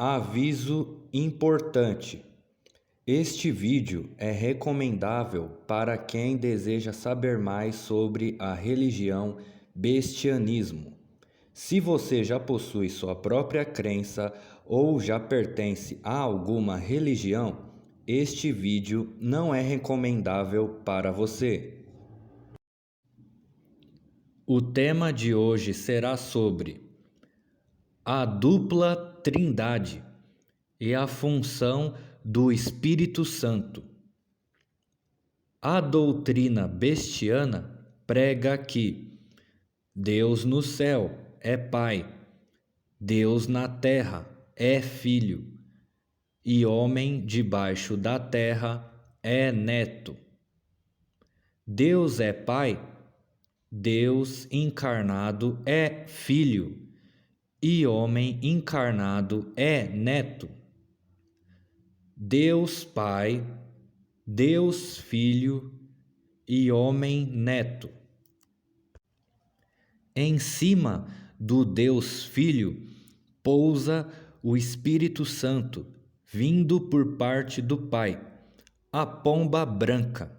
Aviso importante: este vídeo é recomendável para quem deseja saber mais sobre a religião Cristianismo. Se você já possui sua própria crença ou já pertence a alguma religião, este vídeo não é recomendável para você. O tema de hoje será sobre a dupla trindade e a função do Espírito Santo. A doutrina bestiana prega que Deus no céu é Pai, Deus na terra é Filho e homem debaixo da terra é neto. Deus é Pai, Deus encarnado é Filho e homem encarnado é neto. Deus Pai, Deus Filho e homem neto. Em cima do Deus Filho pousa o Espírito Santo, vindo por parte do Pai, a pomba branca,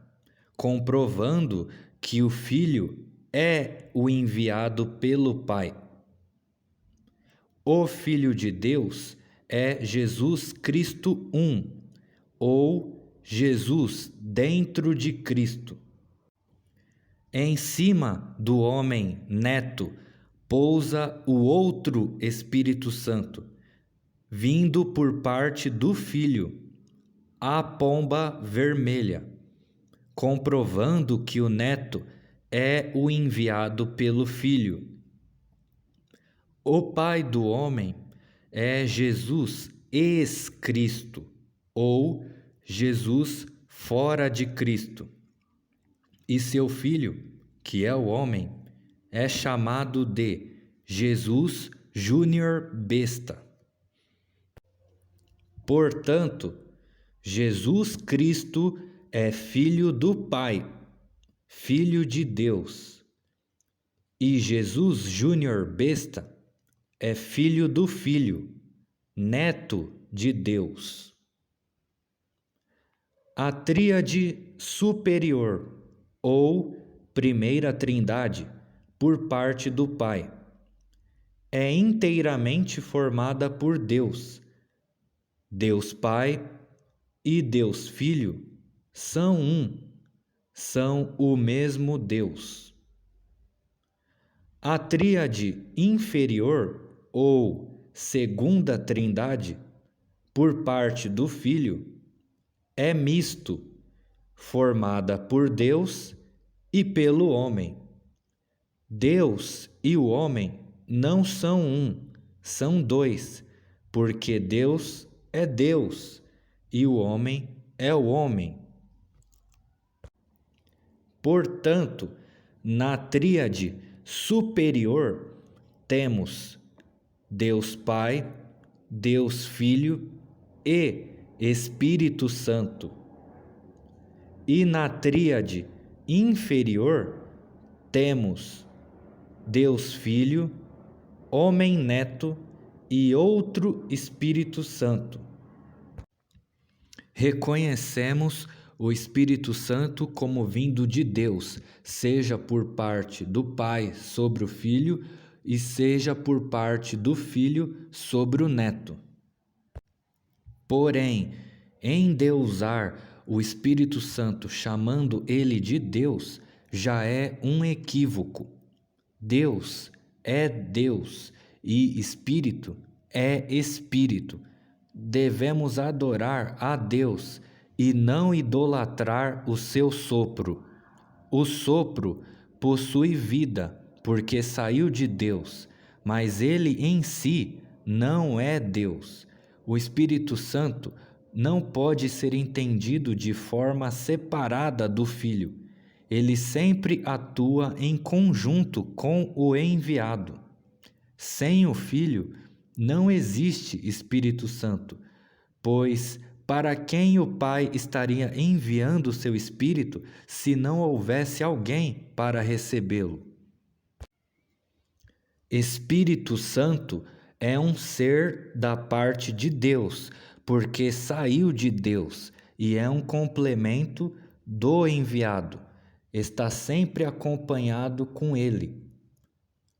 comprovando que o Filho é o enviado pelo Pai. O Filho de Deus é Jesus Cristo ou Jesus dentro de Cristo. Em cima do homem neto pousa o outro Espírito Santo, vindo por parte do Filho, a pomba vermelha, comprovando que o neto é o enviado pelo Filho. O Pai do homem é Jesus ex-Cristo, ou Jesus fora de Cristo. E seu filho, que é o homem, é chamado de Jesus Júnior Besta. Portanto, Jesus Cristo é filho do Pai, filho de Deus. E Jesus Júnior Besta é filho do Filho, neto de Deus. A tríade superior, ou primeira trindade, por parte do Pai, é inteiramente formada por Deus. Deus Pai e Deus Filho são o mesmo Deus. A tríade inferior, ou segunda trindade, por parte do Filho, é misto, formada por Deus e pelo homem. Deus e o homem não são são dois, porque Deus é Deus e o homem é o homem. Portanto, na tríade superior temos Deus Pai, Deus Filho e Espírito Santo. E na tríade inferior temos Deus Filho, homem neto e outro Espírito Santo. Reconhecemos o Espírito Santo como vindo de Deus, seja por parte do Pai sobre o Filho e seja por parte do Filho sobre o Neto. Porém, endeusar o Espírito Santo chamando ele de Deus já é um equívoco. Deus é Deus e Espírito é Espírito. Devemos adorar a Deus e não idolatrar o seu sopro. O sopro possui vida, porque saiu de Deus, mas ele em si não é Deus. O Espírito Santo não pode ser entendido de forma separada do Filho. Ele sempre atua em conjunto com o enviado. Sem o Filho, não existe Espírito Santo, pois para quem o Pai estaria enviando o seu Espírito se não houvesse alguém para recebê-lo? Espírito Santo é um ser da parte de Deus, porque saiu de Deus e é um complemento do enviado. Está sempre acompanhado com ele.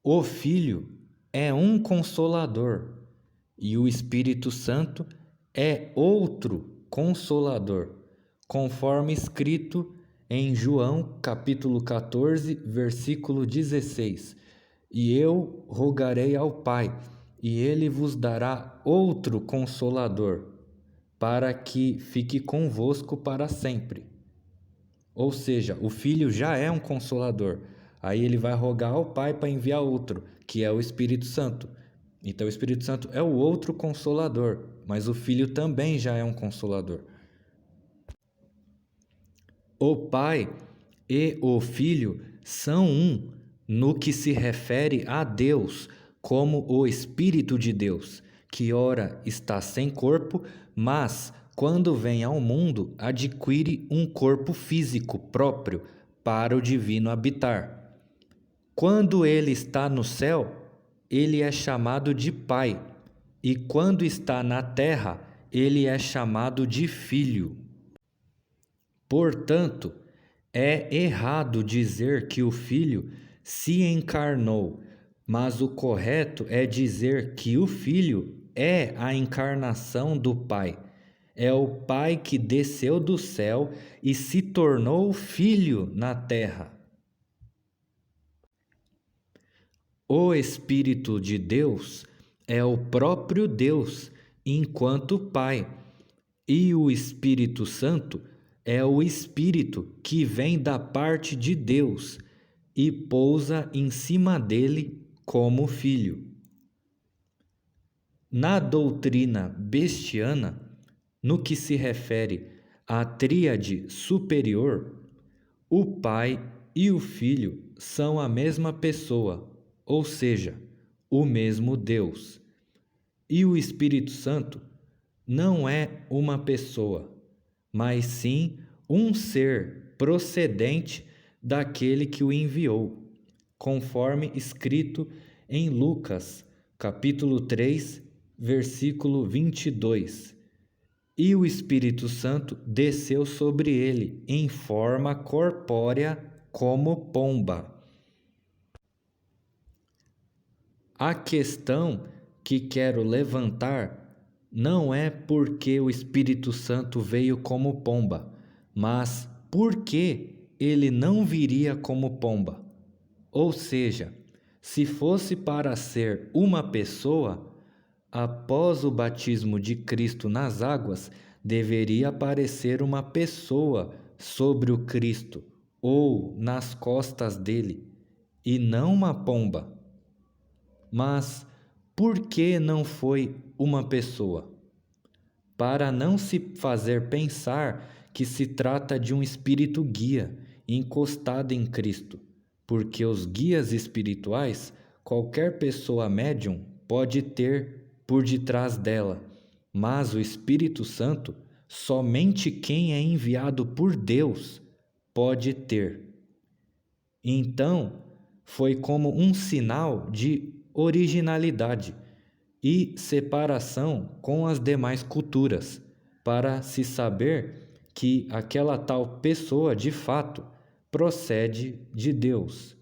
O Filho é um consolador e o Espírito Santo é outro consolador, conforme escrito em João capítulo 14, versículo 16. E eu rogarei ao Pai, e ele vos dará outro consolador, para que fique convosco para sempre. Ou seja, o Filho já é um consolador. Aí ele vai rogar ao Pai para enviar outro, que é o Espírito Santo. Então o Espírito Santo é o outro consolador, mas o Filho também já é um consolador. O Pai e o Filho são um no que se refere a Deus, como o Espírito de Deus, que ora está sem corpo, mas quando vem ao mundo adquire um corpo físico próprio para o divino habitar. Quando ele está no céu, ele é chamado de Pai, e quando está na terra, ele é chamado de Filho. Portanto, é errado dizer que o Filho se encarnou, mas o correto é dizer que o Filho é a encarnação do Pai. É o Pai que desceu do céu e se tornou filho na terra. O Espírito de Deus é o próprio Deus enquanto Pai, e o Espírito Santo é o Espírito que vem da parte de Deus e pousa em cima dele como filho. Na doutrina bestiana, no que se refere à tríade superior, o Pai e o Filho são a mesma pessoa, ou seja, o mesmo Deus. E o Espírito Santo não é uma pessoa, mas sim um ser procedente daquele que o enviou, conforme escrito em Lucas, capítulo 3, versículo 22. E o Espírito Santo desceu sobre ele em forma corpórea como pomba. A questão que quero levantar não é porque o Espírito Santo veio como pomba, mas porque ele não viria como pomba. Ou seja, se fosse para ser uma pessoa, após o batismo de Cristo nas águas, deveria aparecer uma pessoa sobre o Cristo ou nas costas dele, e não uma pomba. Mas por que não foi uma pessoa? Para não se fazer pensar que se trata de um espírito guia encostado em Cristo, porque os guias espirituais qualquer pessoa médium pode ter por detrás dela, mas o Espírito Santo somente quem é enviado por Deus pode ter. Então, foi como um sinal de originalidade e separação com as demais culturas, para se saber que aquela tal pessoa de fato procede de Deus,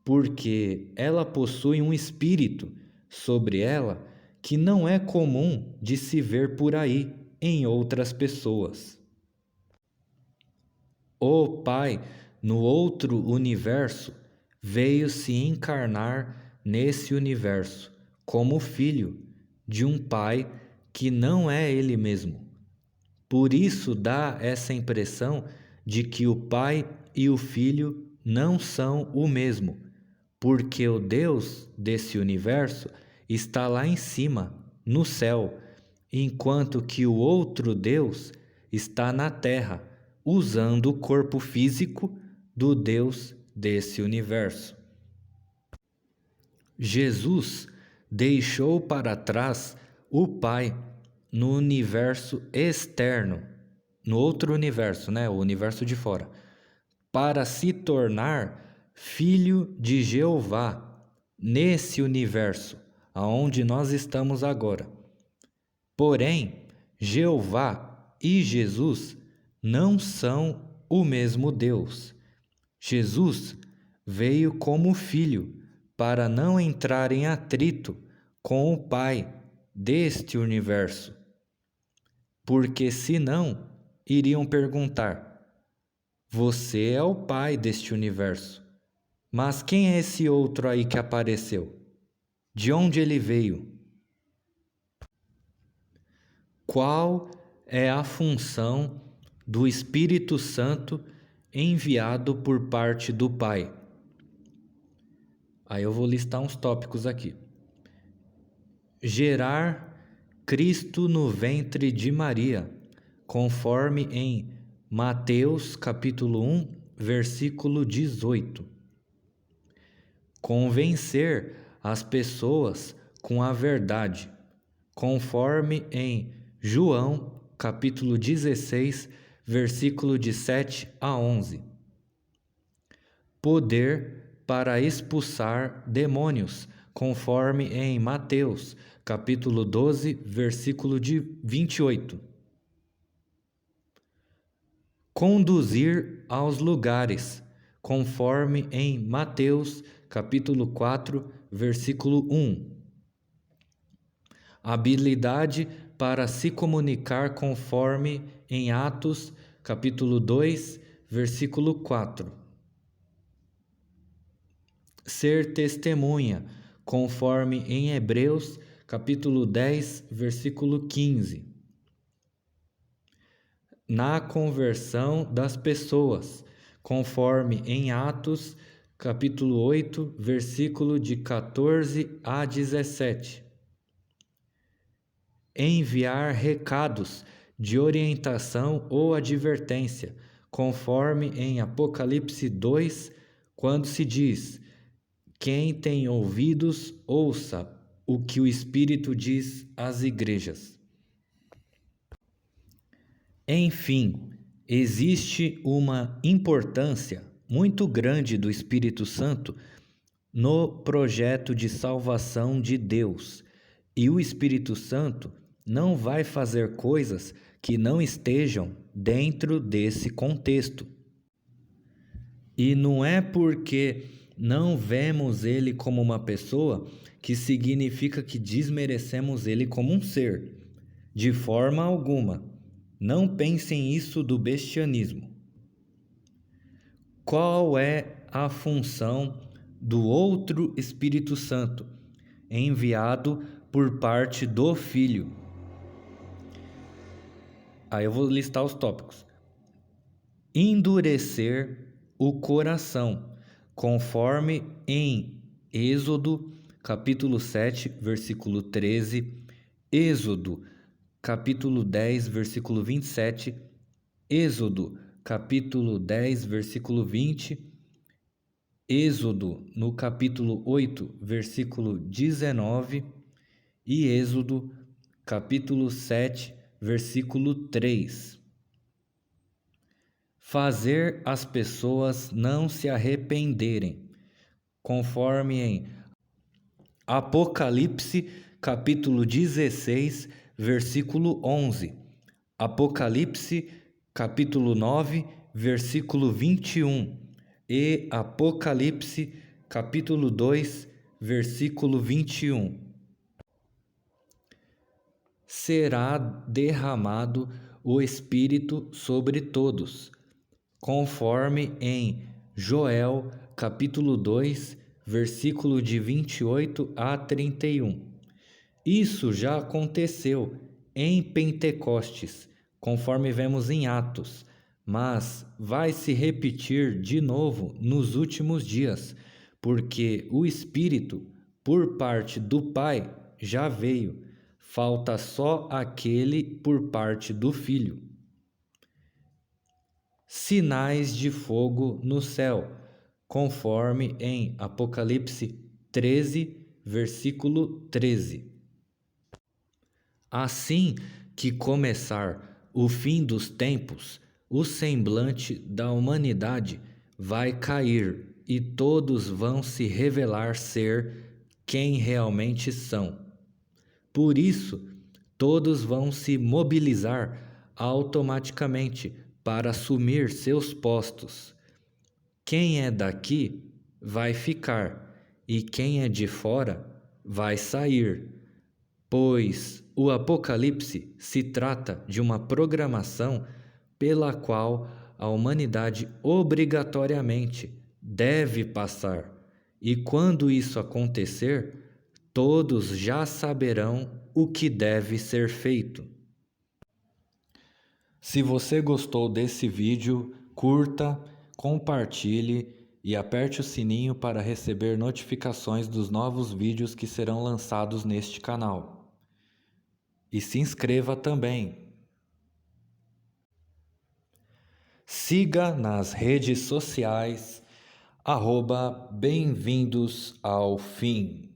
porque ela possui um espírito sobre ela que não é comum de se ver por aí em outras pessoas. O Pai, no outro universo, veio se encarnar nesse universo como filho de um Pai que não é ele mesmo. Por isso dá essa impressão de que o Pai e o Filho não são o mesmo, porque o Deus desse universo está lá em cima, no céu, enquanto que o outro Deus está na terra, usando o corpo físico do Deus desse universo. Jesus deixou para trás o Pai no universo externo, no outro universo, o universo de fora, para se tornar filho de Jeová nesse universo, aonde nós estamos agora. Porém, Jeová e Jesus não são o mesmo Deus. Jesus veio como filho para não entrar em atrito com o Pai deste universo, porque senão iriam perguntar: você é o Pai deste universo, mas quem é esse outro aí que apareceu? De onde ele veio? Qual é a função do Espírito Santo enviado por parte do Pai? Aí eu vou listar uns tópicos aqui. Gerar Cristo no ventre de Maria, conforme em Mateus capítulo 1, versículo 18. Convencer as pessoas com a verdade, conforme em João capítulo 16, versículo de 7 a 11. Poder para expulsar demônios, conforme em Mateus capítulo 12, versículo de 28. Conduzir aos lugares, conforme em Mateus capítulo 4, versículo 1. Habilidade para se comunicar, conforme em Atos capítulo 2, versículo 4. Ser testemunha, conforme em Hebreus capítulo 10, versículo 15. Na conversão das pessoas, conforme em Atos capítulo 8, versículo de 14 a 17. Enviar recados de orientação ou advertência, conforme em Apocalipse 2, quando se diz: quem tem ouvidos, ouça o que o Espírito diz às igrejas. Enfim, existe uma importância muito grande do Espírito Santo no projeto de salvação de Deus, e o Espírito Santo não vai fazer coisas que não estejam dentro desse contexto. E não é porque não vemos ele como uma pessoa que significa que desmerecemos ele como um ser. De forma alguma. Não pensem isso do bestianismo. Qual é a função do outro Espírito Santo, enviado por parte do Filho? Aí eu vou listar os tópicos. Endurecer o coração, conforme em Êxodo, capítulo 7, versículo 13, Êxodo, capítulo 10, versículo 27, Êxodo, capítulo 10, versículo 20, Êxodo, no capítulo 8, versículo 19 e Êxodo, capítulo 7, versículo 3. Fazer as pessoas não se arrependerem, conforme em Apocalipse, capítulo 16, versículo 11. Apocalipse, capítulo 9, versículo 21. E Apocalipse, capítulo 2, versículo 21. Será derramado o Espírito sobre todos, conforme em Joel, capítulo 2, versículo de 28 a 31. Isso já aconteceu em Pentecostes, conforme vemos em Atos, mas vai se repetir de novo nos últimos dias, porque o Espírito, por parte do Pai, já veio, falta só aquele por parte do Filho. Sinais de fogo no céu, conforme em Apocalipse 13, versículo 13. Assim que começar o fim dos tempos, o semblante da humanidade vai cair e todos vão se revelar ser quem realmente são. Por isso, todos vão se mobilizar automaticamente para assumir seus postos. Quem é daqui vai ficar e quem é de fora vai sair, pois o Apocalipse se trata de uma programação pela qual a humanidade obrigatoriamente deve passar. E quando isso acontecer, todos já saberão o que deve ser feito. Se você gostou desse vídeo, curta, compartilhe e aperte o sininho para receber notificações dos novos vídeos que serão lançados neste canal. E se inscreva também. Siga nas redes sociais, @bem-vindos ao fim.